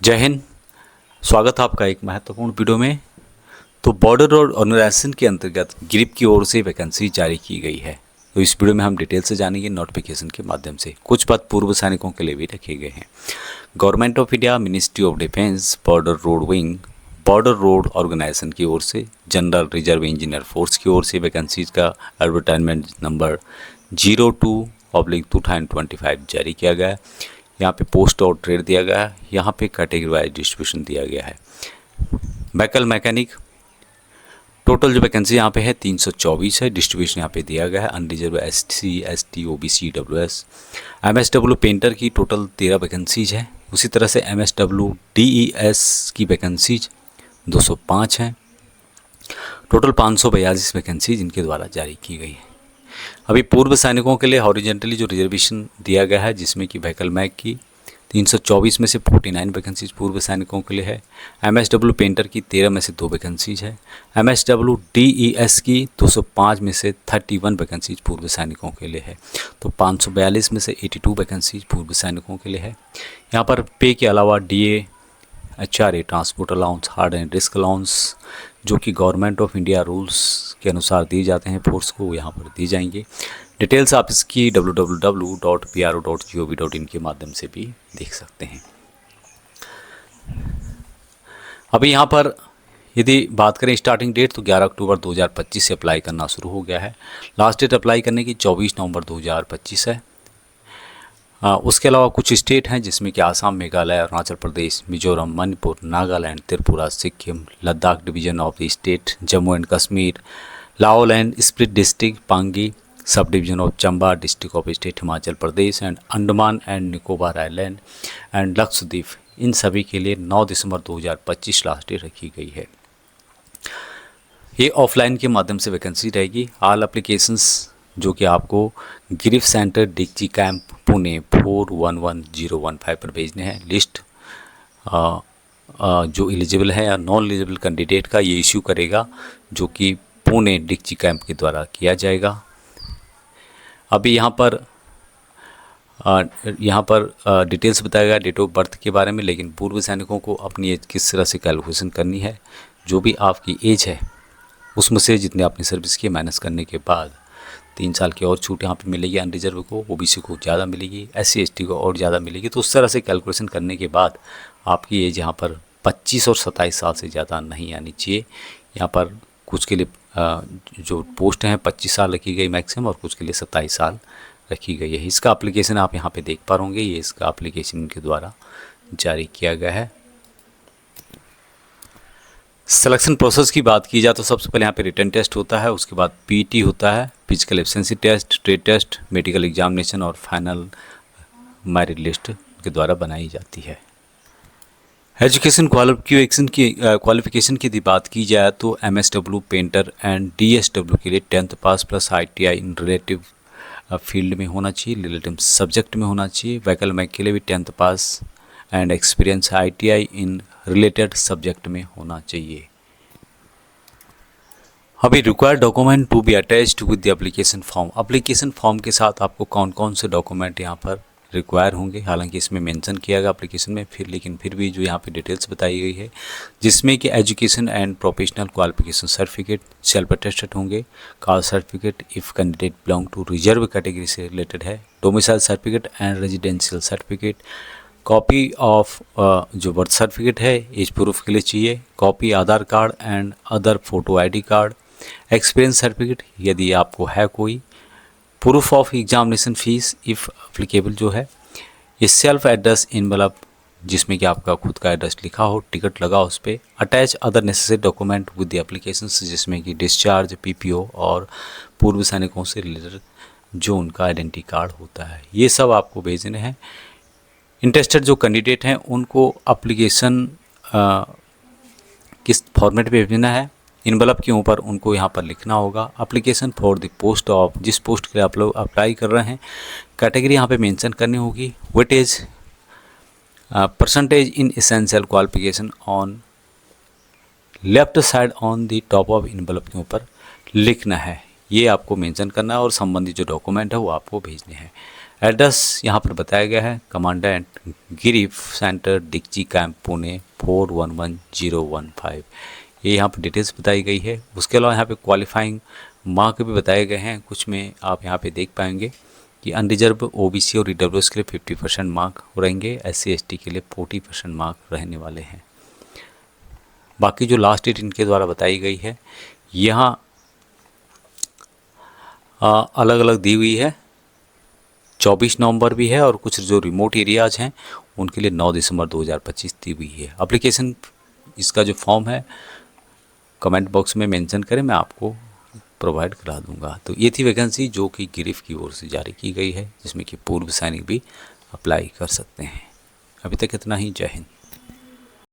जय हिंद। स्वागत है आपका एक महत्वपूर्ण वीडियो में। तो बॉर्डर रोड ऑर्गेनाइजेशन के अंतर्गत गिरिप की ओर से वैकेंसी जारी की गई है। तो इस वीडियो में हम डिटेल से जानेंगे नोटिफिकेशन के माध्यम से। कुछ पद पूर्व सैनिकों के लिए भी रखे गए हैं। Government of India, ministry of defence, border road wing, border road organisation की ओर से, जनरल रिजर्व इंजीनियर फोर्स की ओर से वैकेंसीज का एडवर्टाइजमेंट नंबर 02/2025 जारी किया गया है। यहाँ पे पोस्ट और ट्रेड दिया गया है। यहाँ पे कैटेगरी वाइज डिस्ट्रीब्यूशन दिया गया है। व्हीकल मैकेनिक, टोटल जो वैकेंसी यहाँ पे है 324 है। डिस्ट्रीब्यूशन यहाँ पे दिया गया है। Unreserve SC, ST, OBC, WS। MSW painter की टोटल 13 वैकेंसीज है। उसी तरह से MSW DES की वैकेंसीज 205 हैं। टोटल 542 वैकेंसीज इनके द्वारा जारी की गई है। अभी पूर्व सैनिकों के लिए हॉरिजेंटली जो रिजर्वेशन दिया गया है, जिसमें कि व्हीकल मैक की 324 में से 49 वैकेंसीज पूर्व सैनिकों के लिए है। MSW पेंटर की 13 में से 2 वैकेंसीज है। MSW DES की 205 में से 31 वैकेंसीज पूर्व सैनिकों के लिए है। तो 542 में से 82 वैकेंसीज पूर्व सैनिकों के लिए है। यहाँ पर पे के अलावा DA, HRA, transport allowance, hard and risk allowance, जो कि गवर्नमेंट ऑफ इंडिया रूल्स के अनुसार दिए जाते हैं फोर्स को, यहाँ पर दी जाएंगे। डिटेल्स आप इसकी www.pro.gov.in के माध्यम से भी देख सकते हैं। अभी यहाँ पर यदि बात करें स्टार्टिंग डेट, तो 11 अक्टूबर 2025 से अप्लाई करना शुरू हो गया है। लास्ट डेट अप्लाई करने की 24 नवंबर 2025 है। उसके अलावा कुछ स्टेट हैं जिसमें कि Assam, Meghalaya, Arunachal Pradesh, Mizoram, Manipur, Nagaland, Tripura, Sikkim, Ladakh division of the state, Jammu and Kashmir, Lahaul and Spiti district, Pangi subdivision of Chamba, district of state Himachal Pradesh, and Andaman and Nicobar island and Lakshadweep, इन सभी के लिए 9 दिसंबर 2025 लास्ट डेट रखी गई है। ये ऑफलाइन के माध्यम से वैकेंसी रहेगी। ऑल एप्लीकेशंस जो कि आपको गिरिफ सेंटर, डिक्ची कैंप, पुणे 411015 पर भेजने हैं। लिस्ट जो एलिजिबल है या नॉन एलिजिबल कैंडिडेट का ये इश्यू करेगा, जो कि पुणे डिक्ची कैंप के द्वारा किया जाएगा। अभी यहाँ पर डिटेल्स बताया गया डेट ऑफ बर्थ के बारे में, लेकिन पूर्व सैनिकों को अपनी एज किस तरह से कैलकुलेशन करनी है, जो भी आपकी एज है उसमें से जितने आपने सर्विस किए माइनस करने के बाद 3 साल की और छूट यहाँ पे मिलेगी। अनरिजर्व को, OBC को ज़्यादा मिलेगी, SC ST को और ज़्यादा मिलेगी। तो उस तरह से कैलकुलेशन करने के बाद आपकी एज यहाँ पर 25 और 27 साल से ज़्यादा नहीं आनी चाहिए। यहाँ पर कुछ के लिए जो पोस्ट हैं 25 साल रखी गई मैक्सिमम, और कुछ के लिए 27 साल रखी गई है। इसका एप्लीकेशन आप यहाँ पे देख पा होंगे। ये इसका एप्लीकेशन के द्वारा जारी किया गया है। सिलेक्शन प्रोसेस की बात की जाए तो सबसे पहले यहाँ पे रिटन टेस्ट होता है, उसके बाद PT होता है, physical efficiency test, trade test, medical examination, और फाइनल मेरिट लिस्ट के द्वारा बनाई जाती है। एजुकेशन क्वालिफिकेशन की यदि बात की जाए तो MSW पेंटर एंड DSW के लिए 10th पास प्लस ITI इन रिलेटिव फील्ड में होना चाहिए, रिलेटिव सब्जेक्ट में होना चाहिए। व्हीकल मैक के लिए भी 10th पास and experience ITI in related subject में होना चाहिए। अभी required document to be attached with the application form. Application form के साथ आपको कौन कौन से डॉक्यूमेंट यहाँ पर रिक्वायर होंगे, हालांकि इसमें मेंशन किया गया एप्लीकेशन में, लेकिन फिर भी जो यहाँ पे डिटेल्स बताई गई है, जिसमें कि education and professional qualification certificate self attested होंगे, caste certificate if candidate belong to reserve category से रिलेटेड है, domicile certificate and residential certificate, copy of जो बर्थ सर्टिफिकेट है एज प्रूफ के लिए चाहिए, copy Aadhaar card and other photo ID card, experience certificate यदि आपको है कोई, proof of examination fee if applicable जो है, ये सेल्फ एड्रेस इनवलप जिसमें कि आपका खुद का एड्रेस लिखा हो, टिकट लगा उस पर, attach other necessary document with the application जिसमें कि डिस्चार्ज, PPO और पूर्व सैनिकों से रिलेटेड जो उनका आइडेंटिटी कार्ड होता है, ये सब आपको भेजने हैं। इंटरेस्टेड जो कैंडिडेट हैं उनको एप्लीकेशन किस फॉर्मेट पे भेजना है, इनवलप के ऊपर उनको यहाँ पर लिखना होगा application for the post of, जिस पोस्ट के लिए आप लोग अप्लाई कर रहे हैं, कैटेगरी यहाँ पे मेंशन करनी होगी, weightage, percentage in essential qualification on left side on the top of envelope के ऊपर लिखना है। ये आपको मेंशन करना है और संबंधित जो डॉक्यूमेंट है वो आपको भेजने हैं। एड्रेस यहाँ पर बताया गया है, कमांडेंट गिरीफ सेंटर, डिक्ची कैंप, पुणे 411015। ये यहाँ पर डिटेल्स बताई गई है। उसके अलावा यहाँ पे क्वालिफाइंग मार्क भी बताए गए हैं। कुछ में आप यहाँ पे देख पाएंगे कि अनरिजर्व ओबीसी और ईडब्ल्यूएस के लिए 50% मार्क रहेंगे, एससी एसटी के लिए 40% मार्क रहने वाले हैं। बाकी जो लास्ट डेट इनके द्वारा बताई गई है यहाँ अलग अलग दी हुई है। 24 नवंबर भी है और कुछ जो रिमोट एरियाज हैं उनके लिए 9 दिसंबर 2025 दी हुई है। एप्लीकेशन इसका जो फॉर्म है कमेंट बॉक्स में मेंशन करें, मैं आपको प्रोवाइड करा दूंगा। तो ये थी वैकेंसी जो कि गिरिफ की ओर से जारी की गई है, जिसमें कि पूर्व सैनिक भी अप्लाई कर सकते हैं। अभी तक इतना ही। जय हिंद।